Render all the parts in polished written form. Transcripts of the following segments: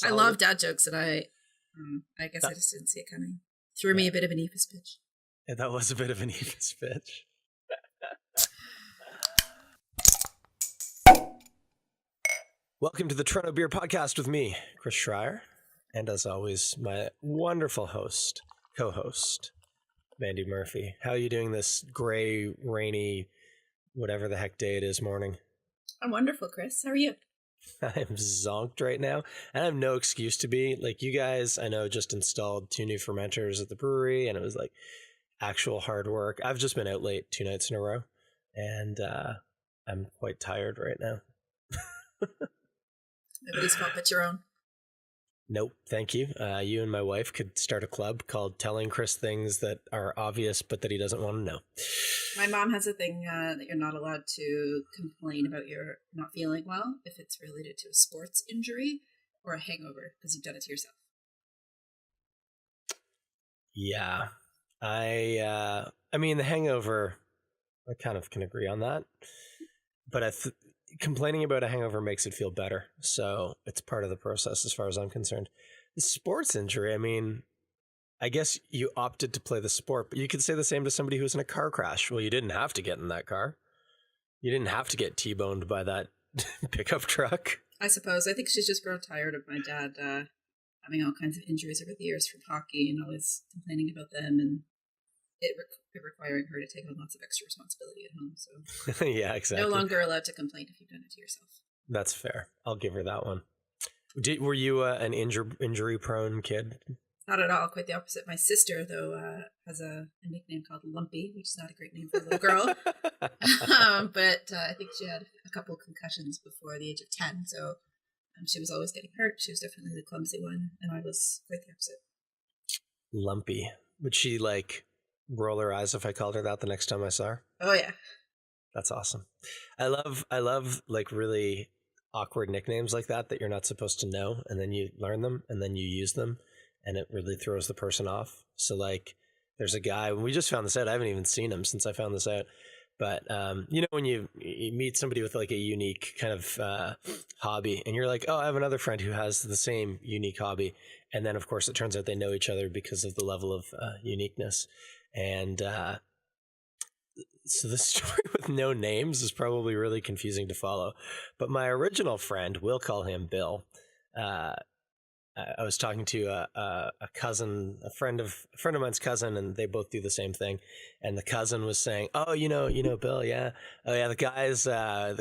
I love dad jokes, and I guess I just didn't see it coming. Threw me a bit of an Ephus pitch. Yeah, that was a bit of an Ephus pitch. Welcome to the Toronto Beer Podcast with me, Chris Schreier, and as always, my wonderful co-host, Mandie Murphy. How are you doing this gray, rainy, whatever the heck day it is morning? I'm wonderful, Chris. How are you? I'm zonked right now, and I have no excuse to be. Like, you guys, I know, just installed 2 new fermenters at the brewery, and it was like actual hard work. I've just been out late 2 nights in a row, and I'm quite tired right now. Nobody's fault but your own. Nope, thank you. You and my wife could start a club called Telling Chris Things That Are Obvious but That He Doesn't Want to Know. My mom has a thing that you're not allowed to complain about your not feeling well if it's related to a sports injury or a hangover because you've done it to yourself. Yeah. I mean, the hangover, I kind of can agree on that. But complaining about a hangover makes it feel better. So it's part of the process as far as I'm concerned. The sports injury, I mean, I guess you opted to play the sport, but you could say the same to somebody who was in a car crash. Well, you didn't have to get in that car. You didn't have to get T-boned by that pickup truck. I suppose. I think she's just grown tired of my dad having all kinds of injuries over the years from hockey and always complaining about them and it requiring her to take on lots of extra responsibility at home. So yeah, exactly. No longer allowed to complain if you've done it to yourself. That's fair. I'll give her that one. Were you an injury-prone kid? Not at all. Quite the opposite. My sister, though, has a nickname called Lumpy, which is not a great name for a little girl. But I think she had a couple of concussions before the age of 10. So she was always getting hurt. She was definitely the clumsy one. And I was quite the opposite. Lumpy. Would she, roll her eyes if I called her that the next time I saw her? Oh, yeah. That's awesome. I love really awkward nicknames like that you're not supposed to know, and then you learn them, and then you use them, and it really throws the person off. So, there's a guy, we just found this out, I haven't even seen him since I found this out, but, when you meet somebody with, a unique kind of hobby, and you're like, oh, I have another friend who has the same unique hobby, and then, of course, it turns out they know each other because of the level of uniqueness. And so the story with no names is probably really confusing to follow. But my original friend, we'll call him Bill. I was talking to a cousin, a friend of mine's cousin, and they both do the same thing. And the cousin was saying, "Oh, you know Bill, yeah, oh yeah, the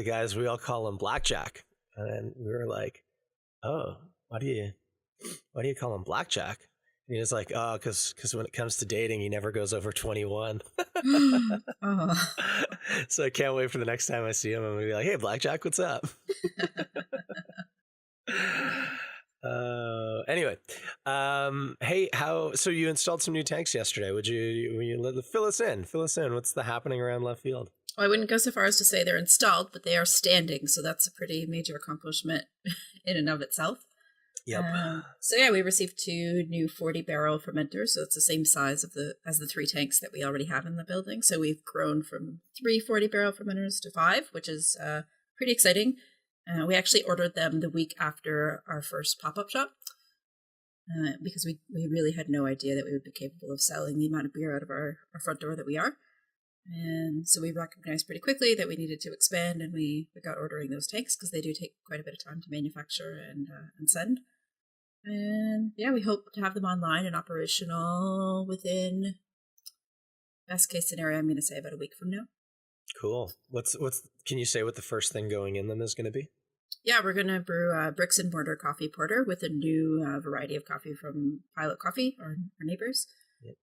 guys, we all call him Blackjack." And we were like, "Oh, why do you call him Blackjack?" And he was like, oh, because when it comes to dating, he never goes over 21. Oh. So I can't wait for the next time I see him. I'm going to be like, hey, Blackjack, what's up? Anyway, hey, so you installed some new tanks yesterday. Will you fill us in? What's the happening around left field? Well, I wouldn't go so far as to say they're installed, but they are standing. So that's a pretty major accomplishment in and of itself. Yep. So yeah, we received 2 new 40-barrel fermenters. So it's the same size as the 3 tanks that we already have in the building. So we've grown from 3 40-barrel fermenters to 5, which is pretty exciting. We actually ordered them the week after our first pop-up shop because we really had no idea that we would be capable of selling the amount of beer out of our front door that we are. And so we recognized pretty quickly that we needed to expand, and we got ordering those tanks because they do take quite a bit of time to manufacture and send. And yeah, we hope to have them online and operational within, best case scenario, I'm going to say about a week from now. Cool. Can you say what the first thing going in them is going to be? Yeah, we're going to brew bricks and mortar coffee porter with a new variety of coffee from Pilot Coffee, our neighbors. Yep.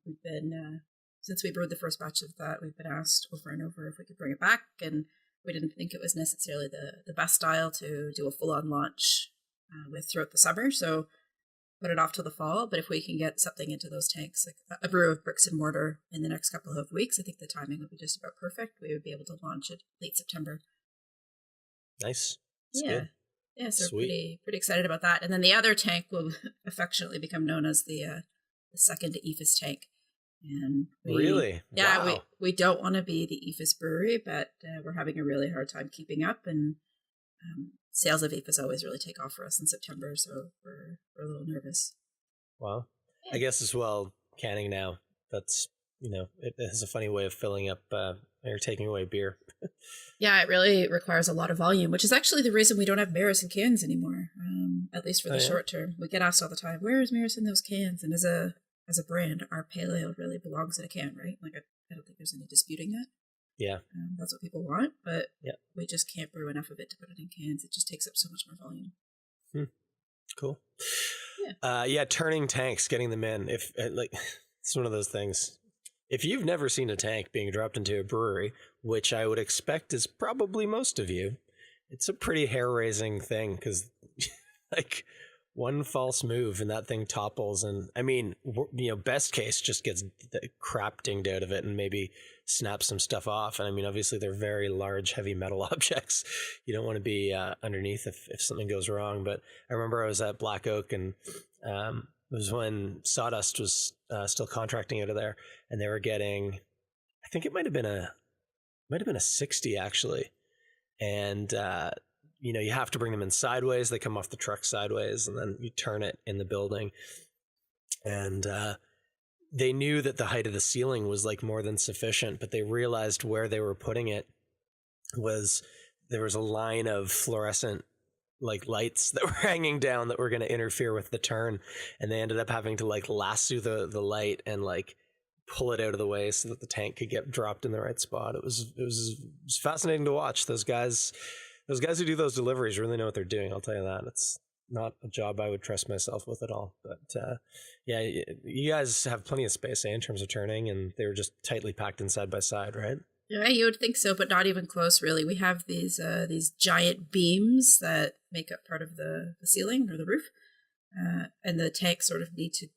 We've been since we brewed the first batch of that, we've been asked over and over if we could bring it back, and we didn't think it was necessarily the best style to do a full-on launch with throughout the summer, so put it off till the fall. But if we can get something into those tanks, like a brew of bricks and mortar in the next couple of weeks, I think the timing would be just about perfect. We would be able to launch it late September. Nice. That's good. Yeah, so pretty excited about that. And then the other tank will affectionately become known as the second Ephus tank. And really? Yeah, wow. we don't want to be the Ephus brewery, but we're having a really hard time keeping up. And sales of IPAs always really take off for us in September, so we're a little nervous. Wow. I guess as well, canning now, that's, it has a funny way of filling up or taking away beer. Yeah, it really requires a lot of volume, which is actually the reason we don't have Maris in cans anymore, at least for the short term. We get asked all the time, where is Maris in those cans? And as a brand, our pale ale really belongs in a can, right? Like, I don't think there's any disputing that. Yeah. That's what people want, but we just can't brew enough of it to put it in cans. It just takes up so much more volume. Cool. Yeah. Turning tanks, getting them in. It's one of those things. If you've never seen a tank being dropped into a brewery, which I would expect is probably most of you, it's a pretty hair-raising thing because, one false move and that thing topples. And I mean, best case just gets the crap dinged out of it and maybe snaps some stuff off. And I mean, obviously they're very large, heavy metal objects. You don't want to be underneath if something goes wrong. But I remember I was at Black Oak and it was when Sawdust was still contracting out of there, and they were getting, I think it might have been a 60 actually. And, you have to bring them in sideways. They come off the truck sideways, and then you turn it in the building. And they knew that the height of the ceiling was more than sufficient, but they realized where they were putting it was there was a line of fluorescent lights that were hanging down that were going to interfere with the turn. And they ended up having to lasso the light and pull it out of the way so that the tank could get dropped in the right spot. It was fascinating to watch. Those guys who do those deliveries really know what they're doing. I'll tell you that. It's not a job I would trust myself with at all. But you guys have plenty of space in terms of turning, and they were just tightly packed in side by side, right? Yeah, you would think so, but not even close, really. We have these giant beams that make up part of the ceiling or the roof, and the tanks sort of need to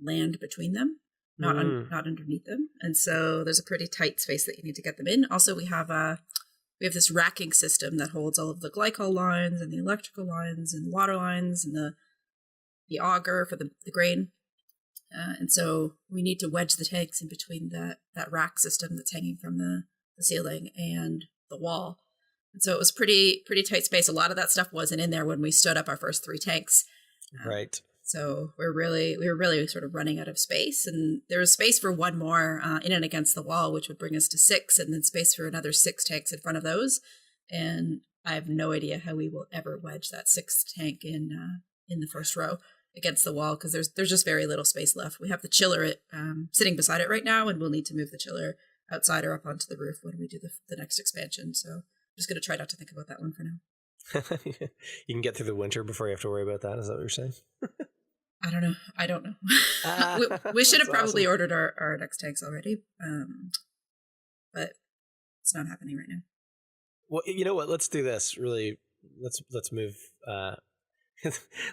land between them, not underneath them. And so there's a pretty tight space that you need to get them in. Also, we have this racking system that holds all of the glycol lines and the electrical lines and the water lines and the auger for the grain. And so we need to wedge the tanks in between that rack system that's hanging from the ceiling and the wall. And so it was pretty tight space. A lot of that stuff wasn't in there when we stood up our first 3 tanks. Right. So we were really sort of running out of space, and there was space for one more in and against the wall, which would bring us to 6, and then space for another 6 tanks in front of those. And I have no idea how we will ever wedge that 6th tank in the first row against the wall, because there's just very little space left. We have the chiller sitting beside it right now, and we'll need to move the chiller outside or up onto the roof when we do the next expansion. So I'm just going to try not to think about that one for now. You can get through the winter before you have to worry about that. Is that what you're saying? I don't know. We should have probably ordered our next tanks already, but it's not happening right now. Well, you know what? Let's do this. Really, let's move.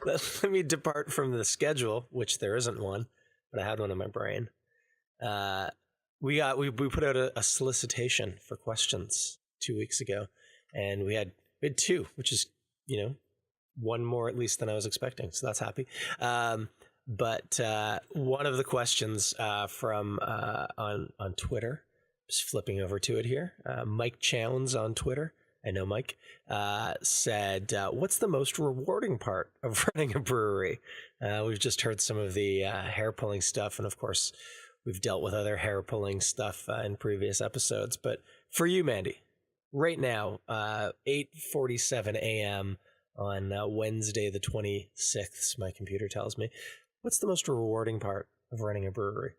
Let me depart from the schedule, which there isn't one, but I had one in my brain. We put out a solicitation for questions 2 weeks ago, and we had 2, which is one more at least than I was expecting, so that's happy. But one of the questions from on Twitter, just flipping over to it here, Mike Chowns on Twitter, I know Mike, said, what's the most rewarding part of running a brewery? We've just heard some of the hair pulling stuff, and of course we've dealt with other hair pulling stuff in previous episodes, but for you, Mandie, right now, 8:47 a.m. on Wednesday the 26th, my computer tells me. What's the most rewarding part of running a brewery?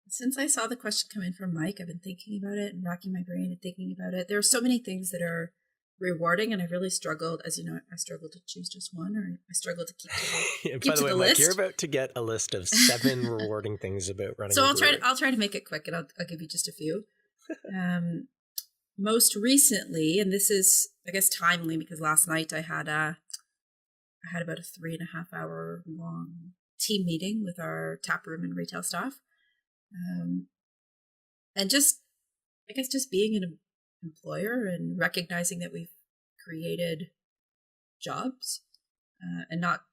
Since I saw the question come in from Mike, I've been thinking about it and racking my brain and thinking about it. There are so many things that are rewarding, and I've really struggled. As you know, I struggled to choose just one, or I struggled to keep to By the way, Mike, you're about to get a list of 7 rewarding things about running a brewery. So I'll try to make it quick, and I'll give you just a few. Most recently, and this is, I guess, timely, because last night I had about a 3.5 hour long team meeting with our tap room and retail staff, and just being an employer and recognizing that we've created jobs, and not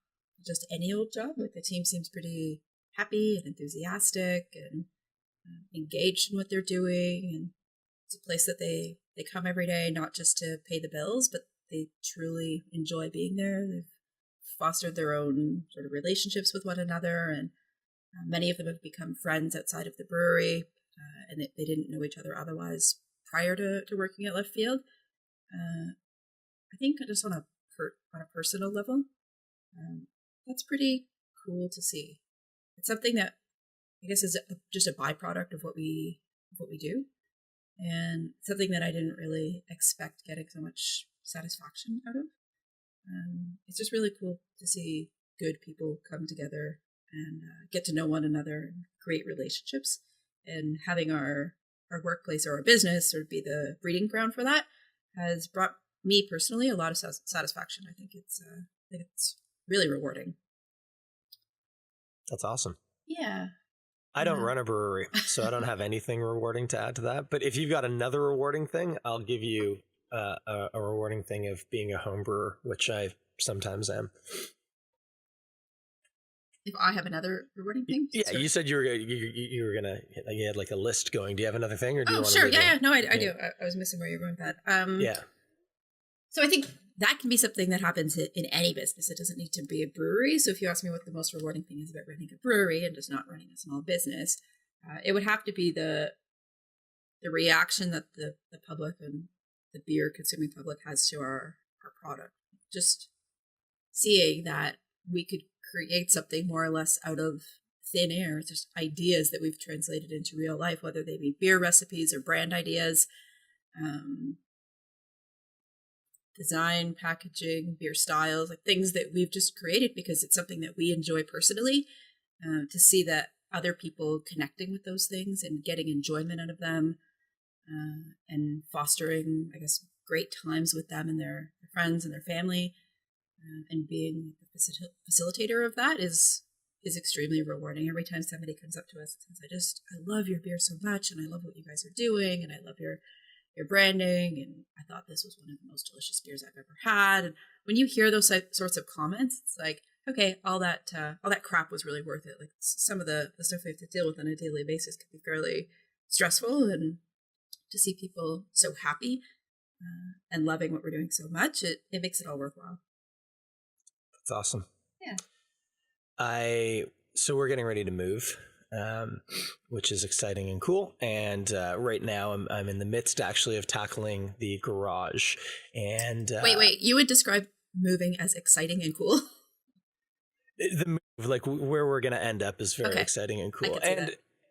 just any old job. Like, the team seems pretty happy and enthusiastic and engaged in what they're doing, and it's a place that they come every day, not just to pay the bills, but they truly enjoy being there. They've fostered their own sort of relationships with one another, and many of them have become friends outside of the brewery, and they didn't know each other otherwise prior to working at Left Field. I think just on a personal level, that's pretty cool to see. It's something that I guess is just a byproduct of what we do, and something that I didn't really expect getting so much satisfaction out of. It's just really cool to see good people come together and get to know one another and create relationships. And having our workplace or our business or be the breeding ground for that has brought me personally a lot of satisfaction. I think it's really rewarding. That's awesome. Yeah. I don't run a brewery, so I don't have anything rewarding to add to that. But if you've got another rewarding thing, I'll give you a rewarding thing of being a home brewer, which I sometimes am. If I have another rewarding thing? Yeah, you said you were gonna, you had like a list going. Do you have another thing, or do you want sure, to? Yeah. No, I do. I was missing where you were going with that. Yeah. So I think that can be something that happens in any business. It doesn't need to be a brewery. So if you ask me what the most rewarding thing is about running a brewery and just not running a small business, it would have to be the reaction that the public and the beer consuming public has to our product. Just seeing that we could create something more or less out of thin air, just ideas that we've translated into real life, whether they be beer recipes or brand ideas, design, packaging, beer styles, like things that we've just created because it's something that we enjoy personally. To see that other people connecting with those things and getting enjoyment out of them, and fostering, I guess, great times with them and their friends and their family, and being the facilitator of that is extremely rewarding. Every time somebody comes up to us and says, I love your beer so much, and I love what you guys are doing, and I love your branding, and I thought this was one of the most delicious beers I've ever had. And when you hear those sorts of comments, it's like, okay, all that crap was really worth it. Like some of the stuff we have to deal with on a daily basis can be fairly stressful, and to see people so happy and loving what we're doing so much, it makes it all worthwhile. That's awesome. Yeah. So we're getting ready to move, which is exciting and cool. And right now I'm in the midst actually of tackling the garage. And wait, you would describe moving as exciting and cool? The move, like where we're going to end up, is very exciting and cool.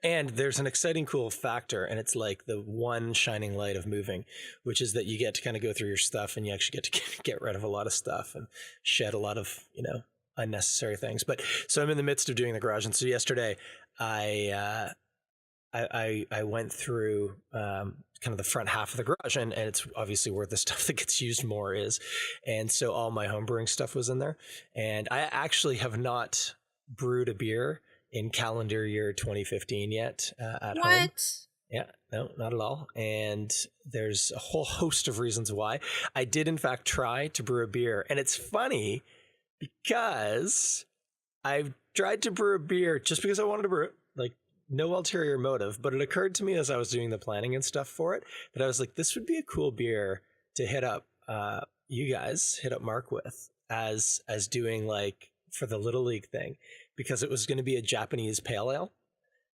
And there's an exciting, cool factor, and it's like the one shining light of moving, which is that you get to kind of go through your stuff, and you actually get to get rid of a lot of stuff and shed a lot of, unnecessary things. But so I'm in the midst of doing the garage, and so yesterday I went through kind of the front half of the garage, and it's obviously where the stuff that gets used more is, and so all my homebrewing stuff was in there, and I actually have not brewed a beer in calendar year 2015 yet at home. Yeah, no, not at all. And there's a whole host of reasons why. I did, in fact, try to brew a beer. And it's funny because I've tried to brew a beer just because I wanted to brew it, like no ulterior motive. But it occurred to me as I was doing the planning and stuff for it that I was like, this would be a cool beer to hit up you guys, hit up Mark with as doing like for the Little League thing, because it was going to be a Japanese pale ale.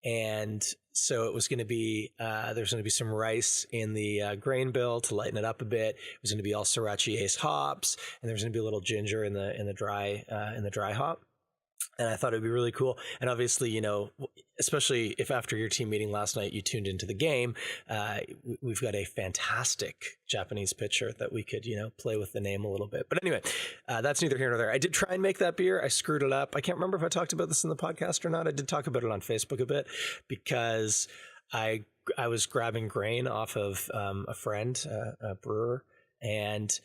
And so it was going to be, there's going to be some rice in the grain bill to lighten it up a bit. It was going to be all Sriracha Ace hops, and there's going to be a little ginger in the dry hop. And I thought it'd be really cool. And obviously, especially if after your team meeting last night, you tuned into the game, we've got a fantastic Japanese pitcher that we could, play with the name a little bit. But anyway, that's neither here nor there. I did try and make that beer. I screwed it up. I can't remember if I talked about this in the podcast or not. I did talk about it on Facebook a bit because I was grabbing grain off of a friend, a brewer, and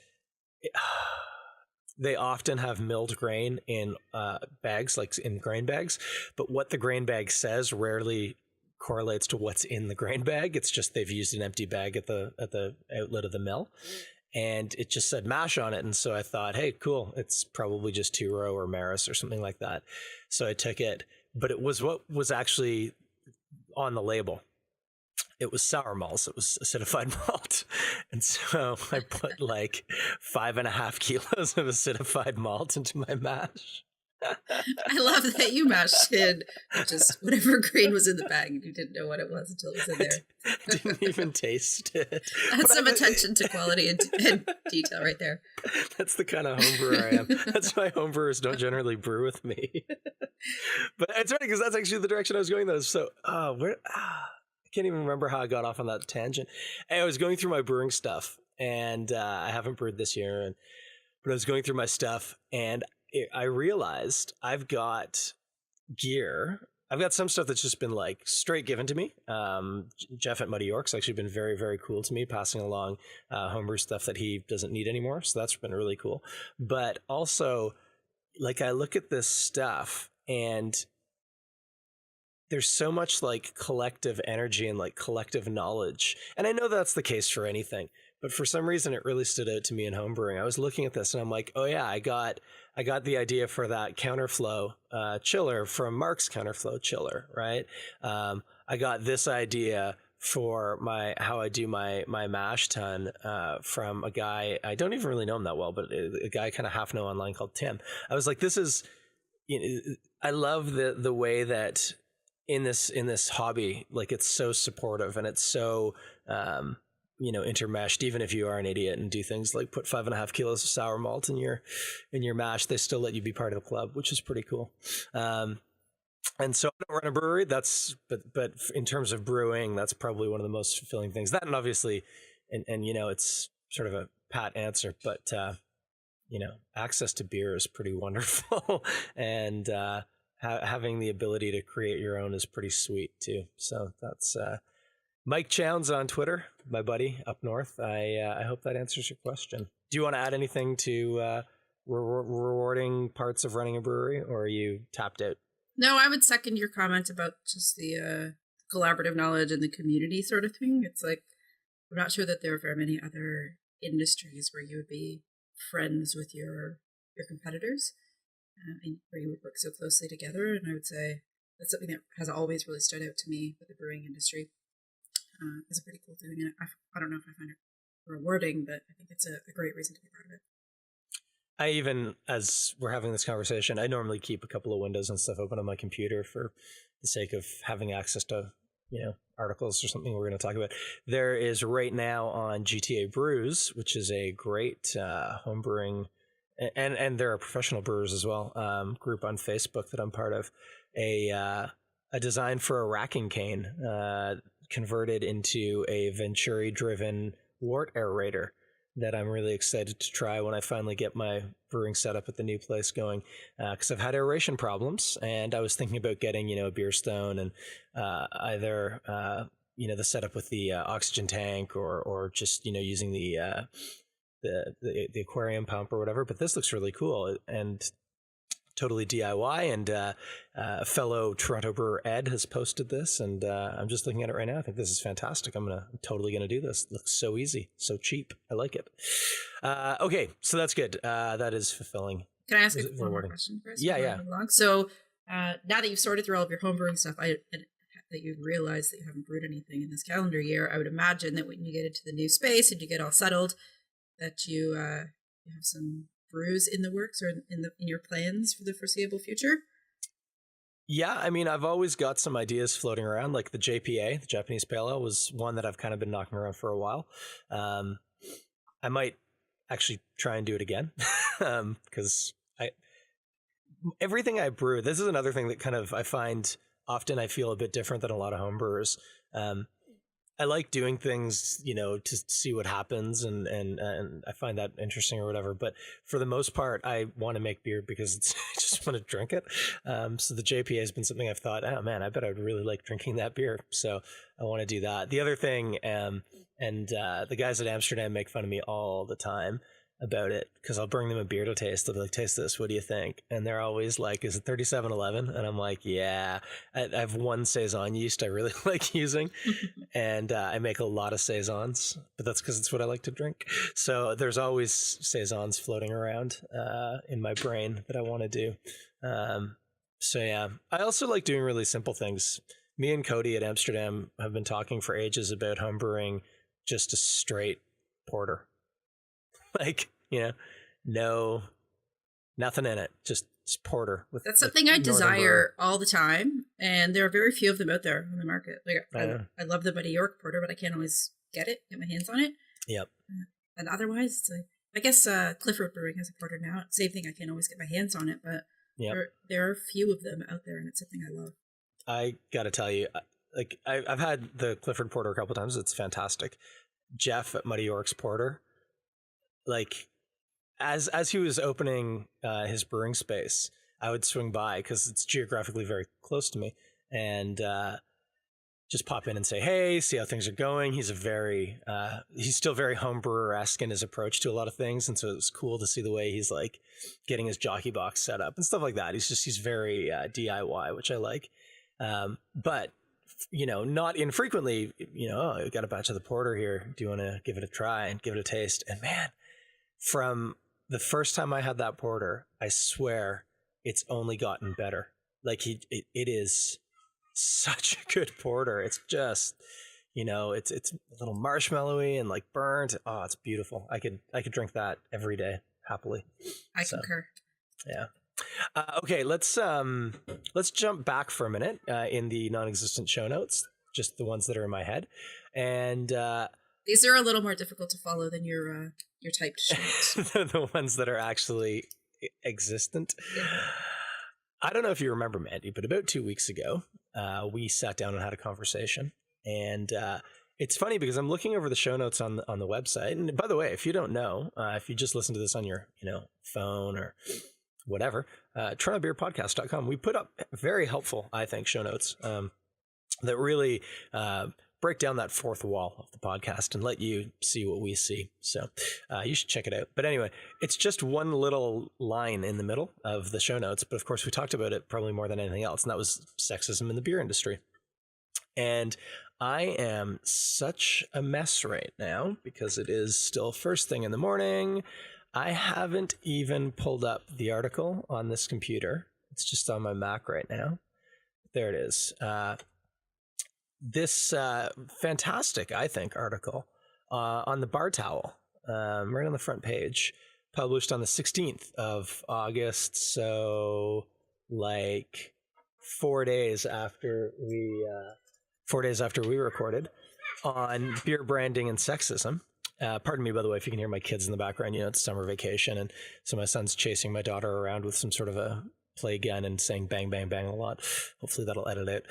they often have milled grain in bags, like in grain bags. But what the grain bag says rarely correlates to what's in the grain bag. It's just they've used an empty bag at the outlet of the mill. And it just said mash on it. And so I thought, hey, cool. It's probably just two-row or Maris or something like that. So I took it. But it was what was actually on the label. it was sour malts. It was acidified malt. And so I put like 5.5 kilos of acidified malt into my mash. I love that you mashed in just whatever grain was in the bag and you didn't know what it was until it was in there. I didn't even taste it. That's some attention to quality and detail right there. That's the kind of homebrewer I am. That's why homebrewers don't generally brew with me. But it's funny because that's actually the direction I was going though. So I can't even remember how I got off on that tangent. I was going through my brewing stuff and I haven't brewed this year, but I was going through my stuff and I realized I've got gear. I've got some stuff that's just been like straight given to me. Jeff at Muddy York's actually been very, very cool to me, passing along homebrew stuff that he doesn't need anymore. So that's been really cool. But also, like, I look at this stuff and there's so much like collective energy and like collective knowledge. And I know that's the case for anything, but for some reason it really stood out to me in homebrewing. I was looking at this and I'm like, oh yeah, I got the idea for that counterflow chiller from Mark's counterflow chiller, right? I got this idea for how I do my mash tun from a guy, I don't even really know him that well, but a guy I kind of half know online called Tim. I was like, this is, I love the way that in this hobby, like it's so supportive and it's so intermeshed. Even if you are an idiot and do things like put 5.5 kilos of sour malt in your mash, they still let you be part of the club, which is pretty cool. And so I don't run a brewery. But in terms of brewing, that's probably one of the most fulfilling things. That and obviously, and it's sort of a pat answer, but access to beer is pretty wonderful, and having the ability to create your own is pretty sweet too. So that's Mike Chowns on Twitter, my buddy up north. I hope that answers your question. Do you want to add anything to rewarding parts of running a brewery, or are you tapped out? No, I would second your comment about just the collaborative knowledge and the community sort of thing. It's like, I'm not sure that there are very many other industries where you would be friends with your competitors, and where you would work so closely together. And I would say that's something that has always really stood out to me with the brewing industry. It's a pretty cool thing, and I don't know if I find it rewarding, but I think it's a great reason to be part of it. I even, as we're having this conversation, I normally keep a couple of windows and stuff open on my computer for the sake of having access to, articles or something we're going to talk about. There is right now on GTA Brews, which is a great homebrewing, and there are professional brewers as well, group on Facebook that I'm part of, a design for a racking cane converted into a Venturi-driven wort aerator that I'm really excited to try when I finally get my brewing setup at the new place going, because I've had aeration problems, and I was thinking about getting, a beer stone and either the setup with the oxygen tank or just using the aquarium pump or whatever. But this looks really cool and totally DIY, and a fellow Toronto brewer, Ed, has posted this, and I'm just looking at it right now. I think this is fantastic. I'm totally going to do this. It looks so easy, so cheap. I like it. Okay, so that's good. That is fulfilling. Can I ask you one more question, Chris? Yeah. So now that you've sorted through all of your homebrewing stuff, that you've realized that you haven't brewed anything in this calendar year, I would imagine that when you get into the new space and you get all settled, that you have some brews in the works or in your plans for the foreseeable future? Yeah, I mean, I've always got some ideas floating around, like the JPA, the Japanese Pale Ale, was one that I've kind of been knocking around for a while. I might actually try and do it again, because everything I brew, this is another thing that kind of I find often I feel a bit different than a lot of homebrewers. I like doing things, to see what happens, and I find that interesting or whatever. But for the most part, I want to make beer because I just want to drink it. So the JPA has been something I've thought, oh man, I bet I'd really like drinking that beer. So I want to do that. The other thing, the guys at Amsterdam make fun of me all the time about it, because I'll bring them a beer to taste. They'll be like, taste this, what do you think? And they're always like, is it 3711? And I'm like, yeah. I have one Saison yeast I really like using, and I make a lot of Saisons, but that's because it's what I like to drink. So there's always Saisons floating around in my brain that I want to do. So yeah, I also like doing really simple things. me and Cody at Amsterdam have been talking for ages about homebrewing just a straight porter. Like, no, nothing in it, just porter. That's something I desire all the time, and there are very few of them out there in the market. Like I love the Buddy York porter, but I can't always get my hands on it. Yep. And otherwise, it's like, I guess Clifford Brewing has a porter now. Same thing, I can't always get my hands on it, but there are few of them out there, and it's something I love. I gotta tell you, like I've had the Clifford porter a couple times. It's fantastic. Jeff at Muddy York's porter, like as he was opening his brewing space, I would swing by because it's geographically very close to me, and just pop in and say, hey, see how things are going. He's he's still very homebrewer-esque in his approach to a lot of things, and so it was cool to see the way he's like getting his jockey box set up and stuff like that. He's very DIY, which I like, but not infrequently. I got a batch of the porter here. Do you want to give it a try and give it a taste? And man, from the first time I had that porter, I swear it's only gotten better. Like it is such a good porter. It's just, it's a little marshmallowy and like burnt. Oh, it's beautiful. I could drink that every day happily. I concur. Yeah. Okay, let's jump back for a minute in the non-existent show notes, just the ones that are in my head, and these are a little more difficult to follow than your typed show notes. The ones that are actually existent. Yeah. I don't know if you remember, Mandy, but about 2 weeks ago, we sat down and had a conversation, and it's funny because I'm looking over the show notes on the website. And by the way, if you don't know, if you just listen to this on your phone or whatever, TorontoBeerPodcast.com, we put up very helpful, I think, show notes that really break down that fourth wall of the podcast and let you see what we see. So you should check it out. But anyway, it's just one little line in the middle of the show notes. But of course, we talked about it probably more than anything else, and that was sexism in the beer industry. And I am such a mess right now because it is still first thing in the morning. I haven't even pulled up the article on this computer. It's just on my Mac right now. There it is. This fantastic, I think, article on the bar towel, right on the front page, published on the 16th of August. So like 4 days after we recorded, on beer branding and sexism. Pardon me, by the way, if you can hear my kids in the background. It's summer vacation, and so my son's chasing my daughter around with some sort of a play gun and saying bang, bang, bang a lot. Hopefully that'll edit it.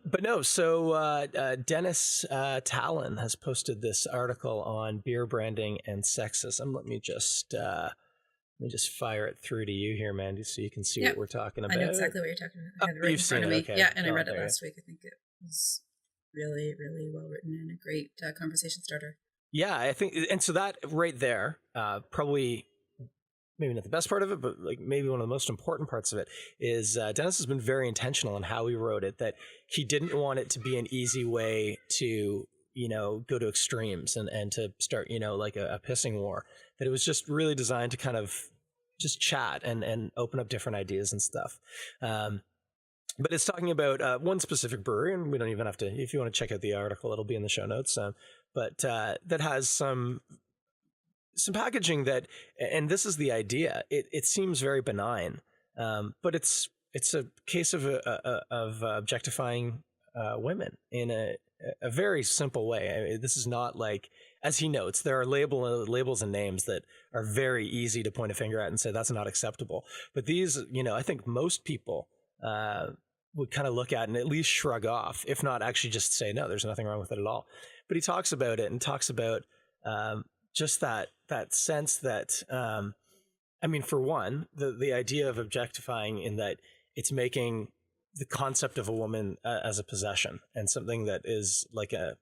But no, so Dennis Talon has posted this article on beer branding and sexism. Let me just fire it through to you here, Mandy, so you can see what we're talking about. I know exactly what you're talking about. I have it right in front of me. Okay. Yeah, and I read it last week. I think it was really, really well written and a great conversation starter. Yeah, I think, and so that right there, probably maybe not the best part of it, but like maybe one of the most important parts of it is Dennis has been very intentional in how he wrote it, that he didn't want it to be an easy way to, go to extremes and to start, like a pissing war, that it was just really designed to kind of just chat and open up different ideas and stuff. But it's talking about one specific brewery, and we don't even have to, if you want to check out the article, it'll be in the show notes, but that has some packaging that, and this is the idea, it seems very benign, but it's a case of objectifying women in a very simple way. I mean, this is not like, as he notes, there are labels and names that are very easy to point a finger at and say that's not acceptable. But these, I think most people would kind of look at and at least shrug off, if not actually just say, no, there's nothing wrong with it at all. But he talks about it and talks about just that sense that, for one, the idea of objectifying in that it's making the concept of a woman as a possession and something that is like an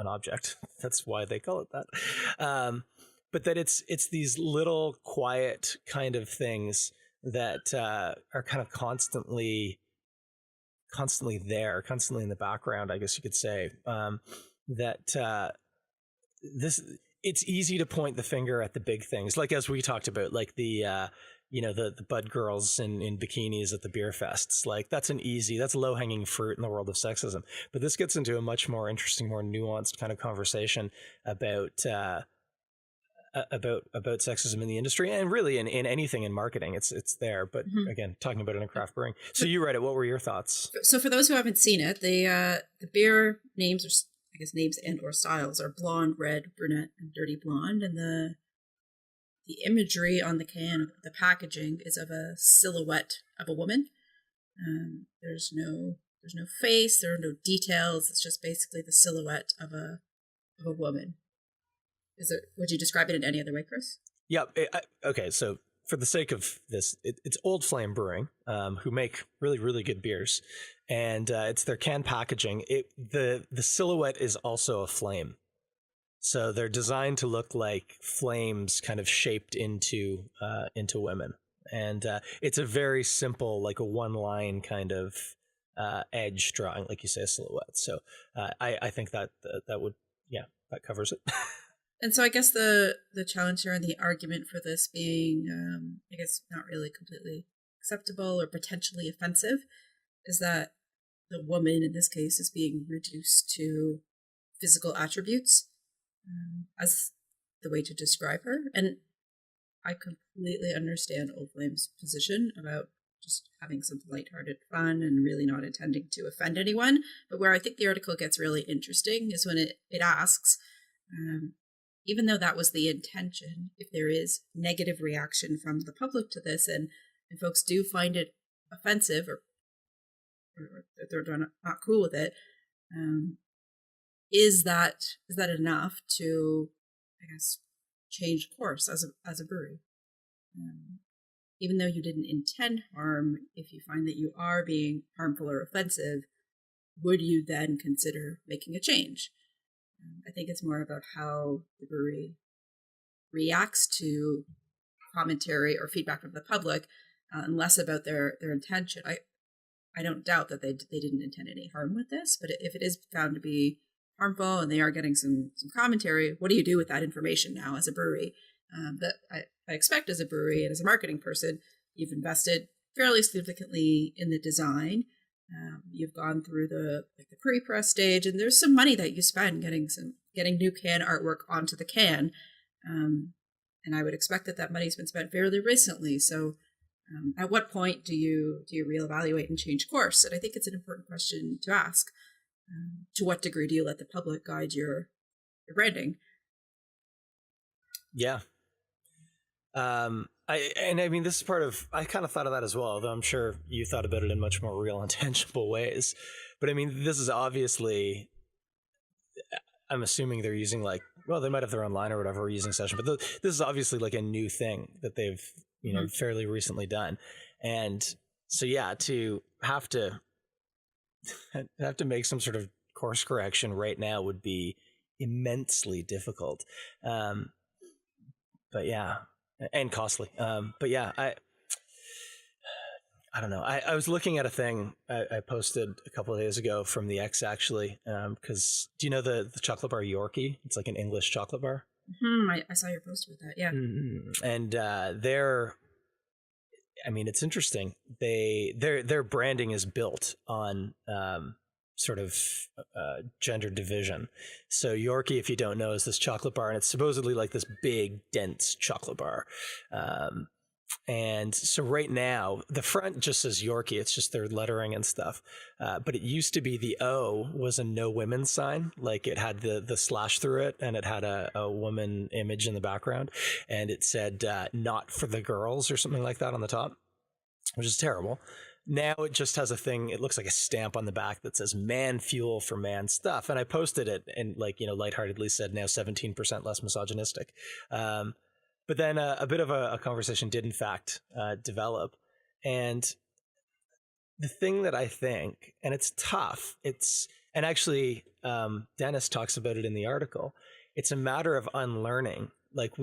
object. That's why they call it that. But that it's these little quiet kind of things that are kind of constantly there, constantly in the background, I guess you could say, it's easy to point the finger at the big things, like as we talked about, like the the bud girls in bikinis at the beer fests. Like that's low hanging fruit in the world of sexism. But this gets into a much more interesting, more nuanced kind of conversation about sexism in the industry, and really in anything in marketing. It's there, but again, talking about it in craft brewing. So you read it. What were your thoughts? So for those who haven't seen it, the beer names, or I guess names and or styles, are blonde, red, brunette, and dirty blonde, and the imagery on the can, the packaging, is of a silhouette of a woman. There's no face, there are no details. It's just basically the silhouette of a woman. Would you describe it in any other way, Chris? Yeah. Okay. So for the sake of this, it's Old Flame Brewing, who make really, really good beers, and it's their can packaging. The silhouette is also a flame. So they're designed to look like flames kind of shaped into women. And it's a very simple, like a one line kind of edge drawing, like you say, a silhouette. So I think that would, that covers it. And so I guess the challenge here and the argument for this being, I guess, not really completely acceptable or potentially offensive, is that the woman in this case is being reduced to physical attributes as the way to describe her. And I completely understand Old Flame's position about just having some lighthearted fun and really not intending to offend anyone. But where I think the article gets really interesting is when it asks, even though that was the intention, if there is negative reaction from the public to this, and folks do find it offensive or they're not cool with it, is that enough to, I guess, change course as a brewery? Even though you didn't intend harm, if you find that you are being harmful or offensive, would you then consider making a change? I think it's more about how the brewery reacts to commentary or feedback from the public, and less about their intention. I don't doubt that they didn't intend any harm with this, but if it is found to be harmful and they are getting some commentary, what do you do with that information now as a brewery? That I expect as a brewery and as a marketing person, you've invested fairly significantly in the design. You've gone through the pre-press stage, and there's some money that you spend getting new can artwork onto the can. And I would expect that money's been spent fairly recently. So at what point do you reevaluate and change course? And I think it's an important question to ask. To what degree do you let the public guide your branding? Yeah. I mean, this is part of, I kind of thought of that as well, although I'm sure you thought about it in much more real and tangible ways. But I mean, this is obviously, I'm assuming they're using they might have their own line or whatever using session, but this is obviously like a new thing that they've, fairly recently done. And so, to have to make some sort of course correction right now would be immensely difficult. But yeah, and costly. But yeah, I don't know. I was looking at a thing I posted a couple of days ago from the X, actually, because do you know the chocolate bar Yorkie? It's like an English chocolate bar. I saw your post with that. Yeah. And it's interesting. Their branding is built on sort of gender division. So Yorkie, if you don't know, is this chocolate bar, and it's supposedly like this big, dense chocolate bar. And so right now, the front just says Yorkie. It's just their lettering and stuff. But it used to be the O was a no women sign. Like it had the slash through it, and it had a woman image in the background. And it said not for the girls or something like that on the top, which is terrible. Now it just has a thing. It looks like a stamp on the back that says "man fuel for man stuff." And I posted it and lightheartedly said now 17% less misogynistic. But then a bit of a conversation did in fact develop. And the thing that I think, and it's tough, and actually Dennis talks about it in the article, it's a matter of unlearning. Like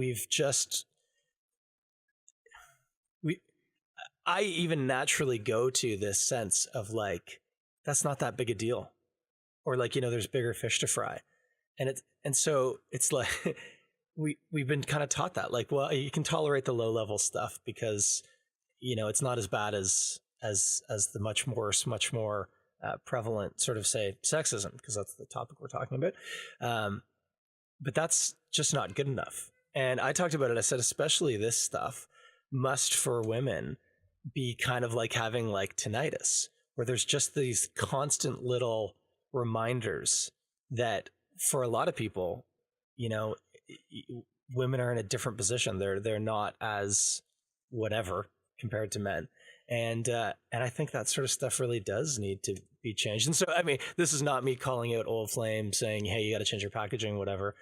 I even naturally go to this sense of like, that's not that big a deal. Or like, there's bigger fish to fry. And so it's like, we've been kind of taught that, like, well, you can tolerate the low level stuff because it's not as bad as the much more prevalent sort of, say, sexism, because that's the topic we're talking about. But that's just not good enough. And I talked about it. I said, especially this stuff must for women be kind of like having like tinnitus, where there's just these constant little reminders that for a lot of people, women are in a different position. They're not as whatever compared to men. And I think that sort of stuff really does need to be changed. And so, I mean, this is not me calling out Old Flame saying, hey, you got to change your packaging, whatever.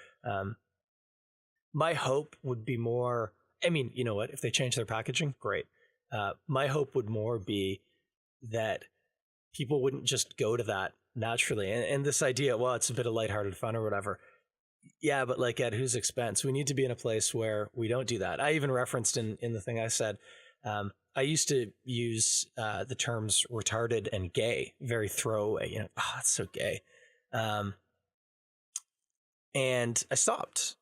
My hope would be more, I mean, you know what, if they change their packaging, great. My hope would more be that people wouldn't just go to that naturally. And this idea, well, it's a bit of lighthearted fun or whatever. Yeah, but like at whose expense? We need to be in a place where we don't do that. I even referenced in the thing I said, I used to use the terms retarded and gay very throwaway. Oh, it's so gay. And I stopped.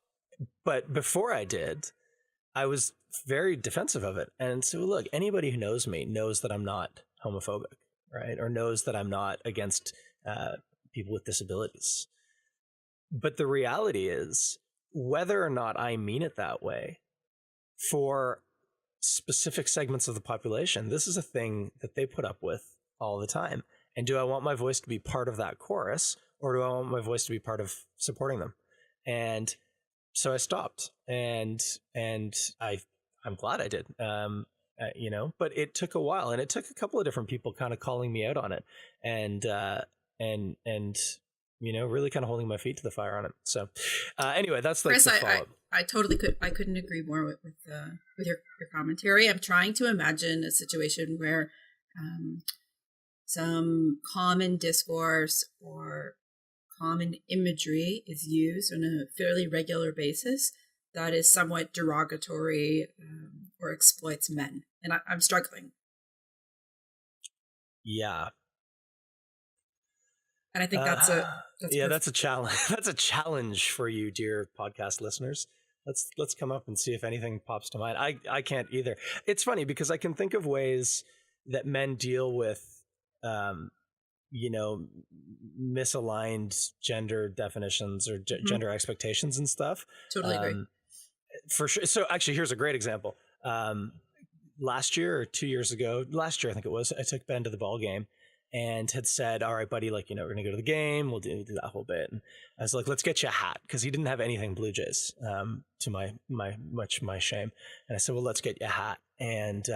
But before I did, I was very defensive of it. And so, look, anybody who knows me knows that I'm not homophobic, right? Or knows that I'm not against people with disabilities. But the reality is, whether or not I mean it that way, for specific segments of the population, this is a thing that they put up with all the time. And do I want my voice to be part of that chorus, or do I want my voice to be part of supporting them? And so I stopped, and I'm glad I did. But it took a while, and it took a couple of different people kind of calling me out on it, and really kind of holding my feet to the fire on it. So anyway, that's like Chris, the follow-up. I totally couldn't agree more with your commentary. I'm trying to imagine a situation where some common discourse or common imagery is used on a fairly regular basis that is somewhat derogatory or exploits men. And I'm struggling. Yeah. And I think that's a challenge. That's a challenge for you, dear podcast listeners. Let's come up and see if anything pops to mind. I can't either. It's funny because I can think of ways that men deal with misaligned gender definitions or gender expectations and stuff. Totally agree. For sure. So actually, here's a great example. Last year or 2 years ago, I think it was, I took Ben to the ball game and had said, all right, buddy, we're going to go to the game. We'll do that whole bit. And I was like, let's get you a hat. Cause he didn't have anything Blue Jays, to my shame. And I said, well, let's get you a hat. And,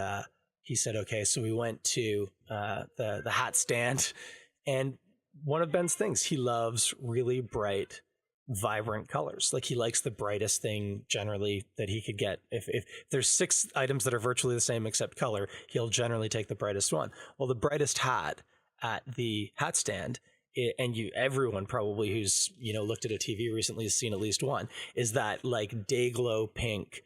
he said, okay. So we went to, the hat stand, and one of Ben's things, he loves really bright, vibrant colors. Like he likes the brightest thing generally that he could get. If there's 6 items that are virtually the same except color, he'll generally take the brightest one. Well, the brightest hat at the hat stand, and everyone probably who's looked at a TV recently has seen at least one, is that like day glow pink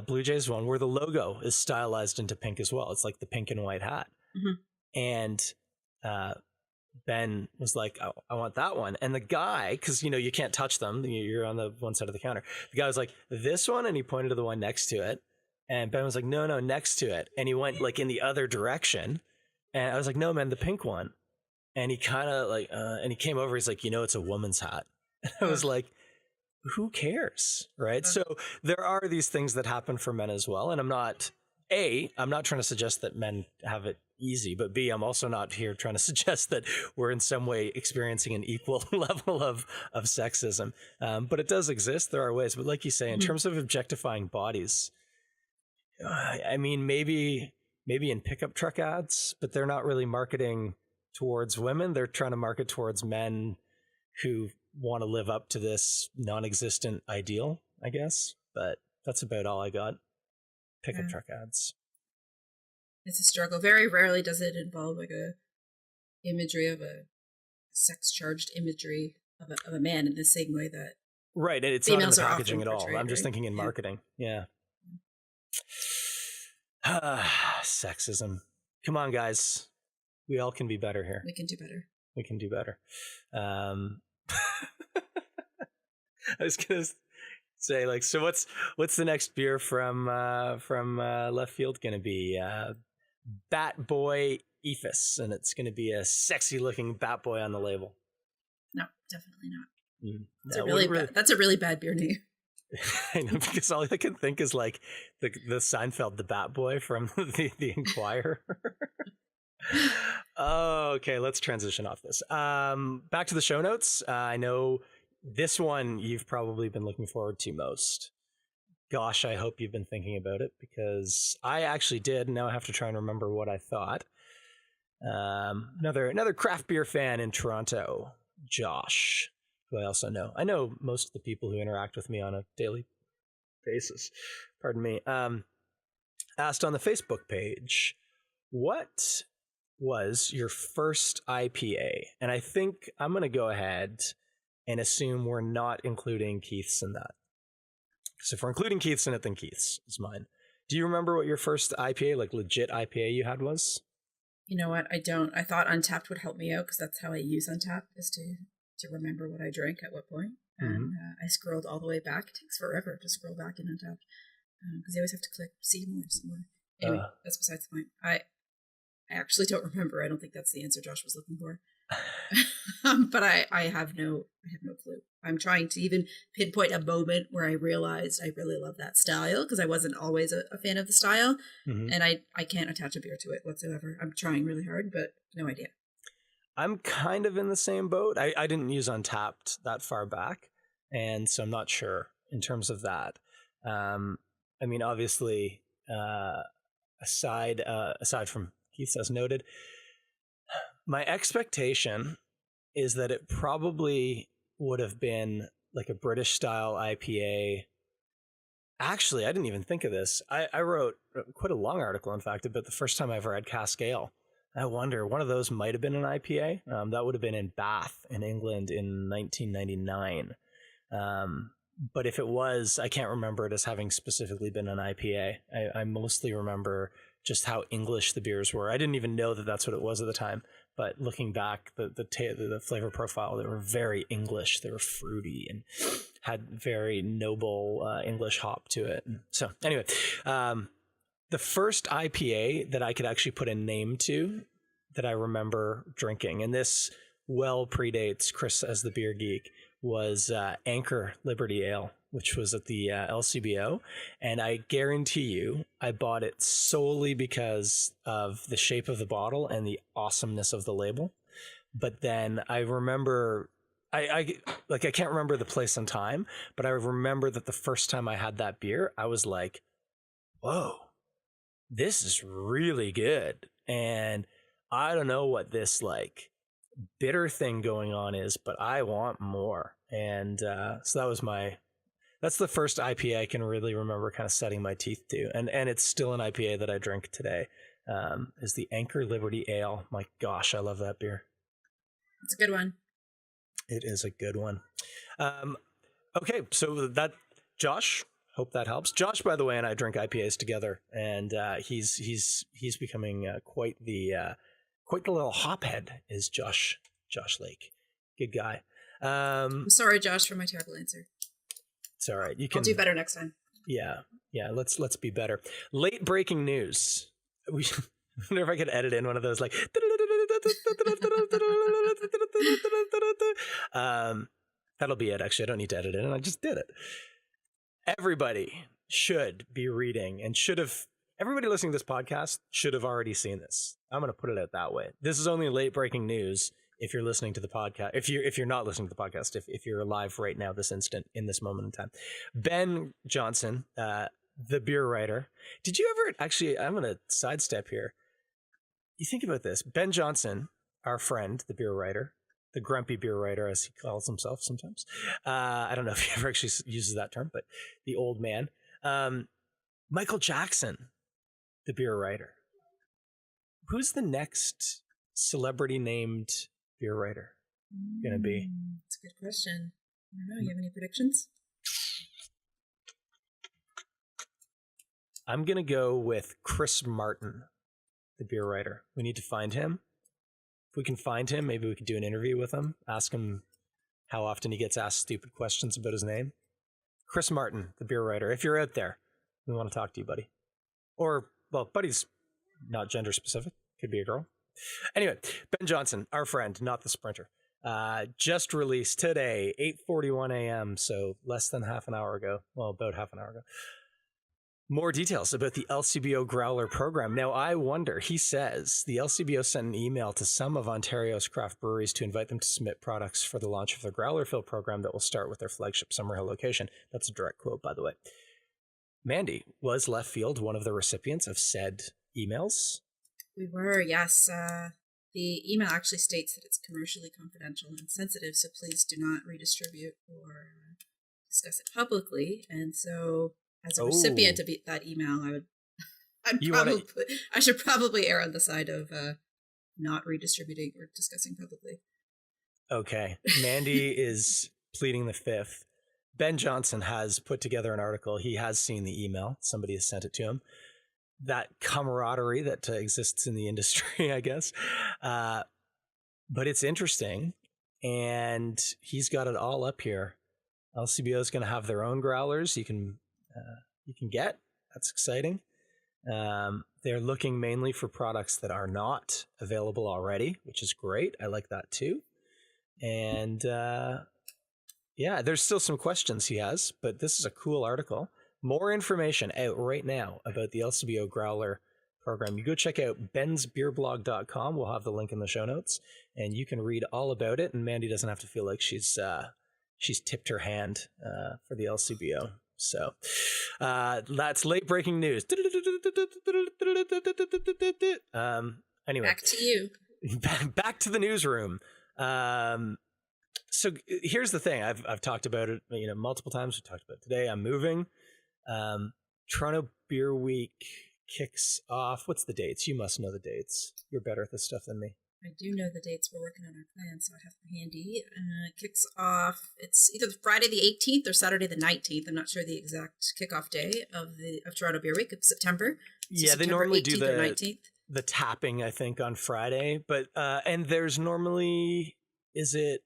Blue Jays one where the logo is stylized into pink as well. It's like the pink and white hat. Mm-hmm. And Ben was like, oh, I want that one. And the guy, because you can't touch them, you're on the one side of the counter. The guy was like, this one, and he pointed to the one next to it. And Ben was like, no, next to it. And he went like in the other direction. And I was like, no, man, the pink one. And he kind of like, and he came over. He's like, it's a woman's hat. And I was like, who cares, right? So there are these things that happen for men as well. And I'm not trying to suggest that men have it easy, but B, I'm also not here trying to suggest that we're in some way experiencing an equal level of sexism. But it does exist. There are ways. But like you say, in terms of objectifying bodies, I mean, maybe in pickup truck ads, but they're not really marketing towards women. They're trying to market towards men who want to live up to this non-existent ideal, I guess. But that's about all I got. Pickup truck ads. It's a struggle. Very rarely does it involve like a imagery of a sex-charged imagery of a man in the same way that right, and it's not in the packaging at all. I'm just thinking in marketing. Yeah. Sexism. Come on, guys. We all can be better here. We can do better. We can do better. I was gonna say, so what's the next beer from left field gonna be? Bat Boy Ephus, and it's going to be a sexy looking Bat Boy on the label. No, definitely not. No, that's a really bad beer name. I know, because all I can think is like the Seinfeld, the Bat Boy from the Inquirer. Okay, let's transition off this. Back to the show notes. I know this one you've probably been looking forward to most. Gosh, I hope you've been thinking about it, because I actually did. And now I have to try and remember what I thought. Another craft beer fan in Toronto, Josh, who I also know. I know most of the people who interact with me on a daily basis. Pardon me. Asked on the Facebook page, what was your first IPA? And I think I'm going to go ahead and assume we're not including Keith's in that. Because if we're including Keith's in it, then Keith's is mine. Do you remember what your first IPA, like legit IPA you had was? You know what? I don't. I thought Untapped would help me out, because that's how I use Untapped, is to remember what I drank at what point. And I scrolled all the way back. It takes forever to scroll back in Untapped, because you always have to click see more. Anyway, that's besides the point. I actually don't remember. I don't think that's the answer Josh was looking for. But I have no clue. I'm trying to even pinpoint a moment where I realized I really love that style, because I wasn't always a fan of the style, and I can't attach a beer to it whatsoever. I'm trying really hard, but no idea. I'm kind of in the same boat. I didn't use Untapped that far back, and so I'm not sure in terms of that. I mean, obviously, aside from Keith's as noted, my expectation is that it probably would have been like a British style IPA. Actually, I didn't even think of this. I wrote quite a long article, in fact, about the first time I ever had cask ale. I wonder, one of those might have been an IPA. That would have been in Bath in England in 1999. But if it was, I can't remember it as having specifically been an IPA. I mostly remember just how English the beers were. I didn't even know that that's what it was at the time. But looking back, the flavor profile, they were very English. They were fruity and had very noble English hop to it. So anyway, the first IPA that I could actually put a name to that I remember drinking, and this well predates Chris as the beer geek, was Anchor Liberty Ale, which was at the LCBO. And I guarantee you, I bought it solely because of the shape of the bottle and the awesomeness of the label. But then I remember, I can't remember the place and time, but I remember that the first time I had that beer, I was like, whoa, this is really good. And I don't know what this like bitter thing going on is, but I want more. And so that's the first IPA I can really remember kind of setting my teeth to. And it's still an IPA that I drink today, is the Anchor Liberty Ale. My gosh, I love that beer. It's a good one. It is a good one. Okay, so that, Josh, hope that helps. Josh, by the way, and I drink IPAs together, and he's becoming quite the little hophead is Josh Lake. Good guy. I'm sorry, Josh, for my terrible answer. It's all right. I'll do better next time. Yeah. Let's be better. Late breaking news. I wonder if I could edit in one of those like. That'll be it. Actually, I don't need to edit it, and I just did it. Everybody should be reading, and everybody listening to this podcast should have already seen this. I'm going to put it out that way. This is only late breaking news if you're listening to the podcast. If you're not listening to the podcast, if you're alive right now, this instant, in this moment in time. Ben Johnson, the beer writer. Did you ever actually? I'm going to sidestep here. You think about this. Ben Johnson, our friend, the beer writer, the grumpy beer writer, as he calls himself sometimes. I don't know if he ever actually uses that term, but the old man. Michael Jackson, the beer writer. Who's the next celebrity named beer writer going to be? That's a good question. I don't know. You have any predictions? I'm going to go with Chris Martin, the beer writer. We need to find him. If we can find him, maybe we could do an interview with him, ask him how often he gets asked stupid questions about his name. Chris Martin, the beer writer. If you're out there, we want to talk to you, buddy. Or, well, buddy's not gender specific. Could be a girl. Anyway, Ben Johnson, our friend, not the sprinter, just released today, 8:41 a.m., so less than half an hour ago. Well, about half an hour ago. More details about the LCBO growler program. Now, I wonder, he says the LCBO sent an email to some of Ontario's craft breweries to invite them to submit products for the launch of their growler fill program that will start with their flagship Summerhill location. That's a direct quote, by the way. Mandie, was Left Field one of the recipients of said emails? We were, yes. The email actually states that it's commercially confidential and sensitive, so please do not redistribute or discuss it publicly. And so, as a recipient of that email, I should probably err on the side of not redistributing or discussing publicly. Okay, Mandie is pleading the fifth. Ben Johnson has put together an article. He has seen the email. Somebody has sent it to him. That camaraderie that exists in the industry, I guess. But it's interesting. And he's got it all up here. LCBO is going to have their own growlers you can get. That's exciting. They're looking mainly for products that are not available already, which is great. I like that too. And yeah, there's still some questions he has, but this is a cool article. More information out right now about the LCBO Growler program. You go check out bensbeerblog.com. We'll have the link in the show notes, and you can read all about it. And Mandie doesn't have to feel like she's tipped her hand for the LCBO. So that's late breaking news. Anyway, back to you. Back to the newsroom. So here's the thing. I've talked about it, multiple times. We talked about it today. I'm moving. Toronto Beer Week kicks off. What's the dates? You must know the dates. You're better at this stuff than me. I do know the dates. We're working on our plans, so I have them handy. It kicks off. It's either Friday the 18th or Saturday the 19th. I'm not sure the exact kickoff day of Toronto Beer Week of September. So yeah, September they normally 18th do or 19th. the tapping, I think, on Friday. But and there's normally, is it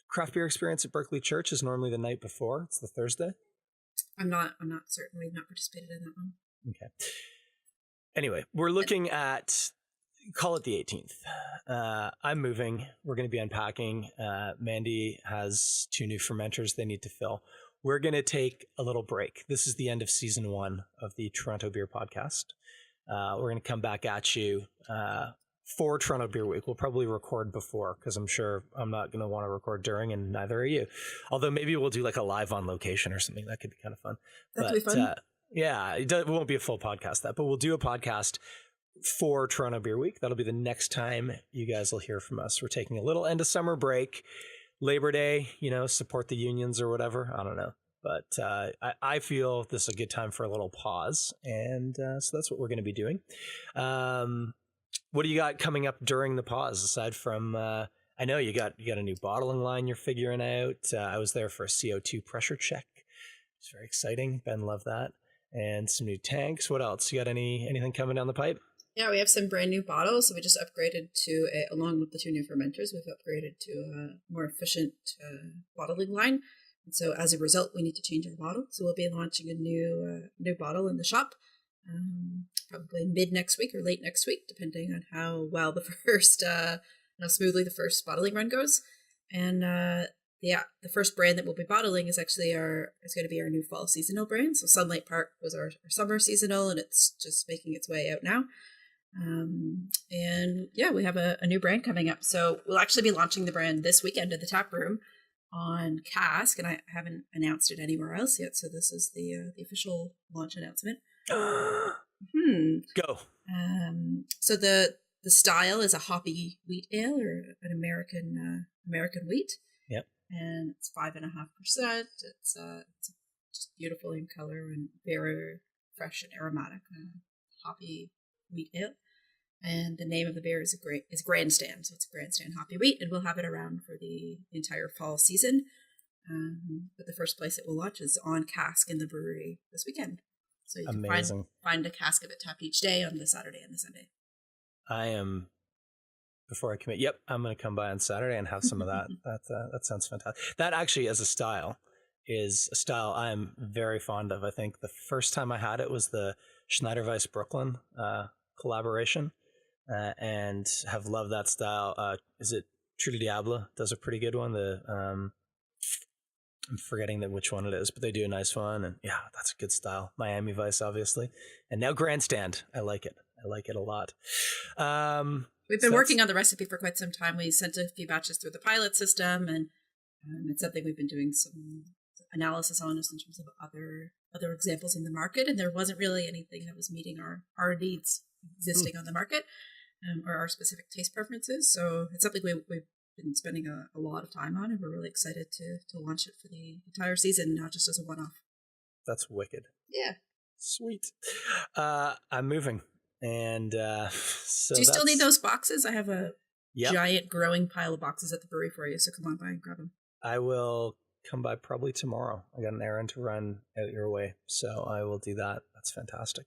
Craft Beer Experience at Berkeley Church is normally the night before. It's the Thursday. I'm not certain. We've not participated in that one. Okay. Anyway, we're looking at, call it the 18th. I'm moving. We're going to be unpacking. Mandie has 2 new fermenters they need to fill. We're going to take a little break. This is the end of season 1 of the Toronto Beer Podcast. We're going to come back at you for Toronto Beer Week. We'll probably record before, because I'm sure I'm not going to want to record during, and neither are you. Although maybe we'll do like a live on location or something. That could be kind of fun. That could be fun. Yeah, it won't be a full podcast, but we'll do a podcast for Toronto Beer Week. That'll be the next time you guys will hear from us. We're taking a little end of summer break. Labor Day, support the unions or whatever. I don't know. But I feel this is a good time for a little pause. And so that's what we're going to be doing. What do you got coming up during the pause, aside from, I know you got a new bottling line you're figuring out. I was there for a CO2 pressure check. It's very exciting. Ben loved that. And some new tanks. What else? You got anything coming down the pipe? Yeah, we have some brand new bottles. So we just upgraded to, along with the 2 new fermenters, we've upgraded to a more efficient bottling line. And so as a result, we need to change our bottle. So we'll be launching a new bottle in the shop, probably mid next week or late next week, depending on how well the first, how smoothly the first bottling run goes. And the first brand that we'll be bottling is actually going to be our new fall seasonal brand. So Sunlight Park was our summer seasonal, and it's just making its way out now. And yeah, we have a new brand coming up. So we'll actually be launching the brand this weekend at the tap room on Cask, and I haven't announced it anywhere else yet. So this is the official launch announcement. Go. So the style is a hoppy wheat ale, or an American wheat. Yep. And it's 5.5%. It's just beautiful in color and very fresh and aromatic, hoppy wheat ale. And the name of the beer is Grandstand. So it's a Grandstand hoppy wheat, and we'll have it around for the entire fall season. But the first place it will launch is on Cask in the brewery this weekend. So you can find a Cask of it tap each day on the Saturday and the Sunday. Before I commit, yep, I'm going to come by on Saturday and have some of that. That sounds fantastic. That actually, as a style, is a style I'm very fond of. I think the first time I had it was the Schneiderweiss Brooklyn collaboration, and have loved that style. Is it True de Diablo does a pretty good one. I'm forgetting which one it is, but they do a nice one, and yeah, that's a good style. Miami Vice, obviously, and now Grandstand. I like it. I like it a lot. We've been working on the recipe for quite some time. We sent a few batches through the pilot system, and it's something we've been doing some analysis on, just in terms of other examples in the market, and there wasn't really anything that was meeting our needs existing on the market, or our specific taste preferences. So it's something we've been spending a lot of time on, and we're really excited to launch it for the entire season, not just as a one-off. That's wicked. Yeah. Sweet. I'm moving, and so do you still need those boxes? I have a Yep. giant growing pile of boxes at the brewery for you, so come on by and grab them. I will come by probably tomorrow. I got an errand to run out your way, so I will do that. That's fantastic.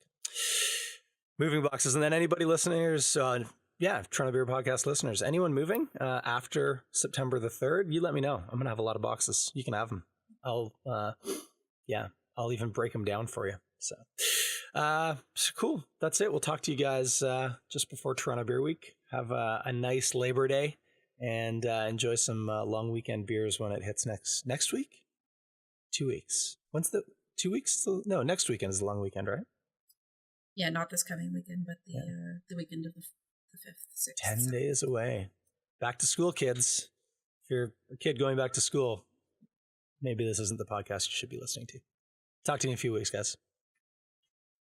Moving boxes, and then anybody listeners, Toronto Beer Podcast listeners, anyone moving after September the 3rd, you let me know. I'm gonna have a lot of boxes. You can have them. I'll even break them down for you. So cool. That's it. We'll talk to you guys just before Toronto Beer Week. Have a nice Labor Day, and enjoy some long weekend beers when it hits next week. 2 weeks. When's the 2 weeks? No, next weekend is the long weekend, right? Yeah, not this coming weekend, but the weekend of the 5th, 6th. 10 days away. Back to school, kids. If you're a kid going back to school, maybe this isn't the podcast you should be listening to. Talk to you in a few weeks, guys.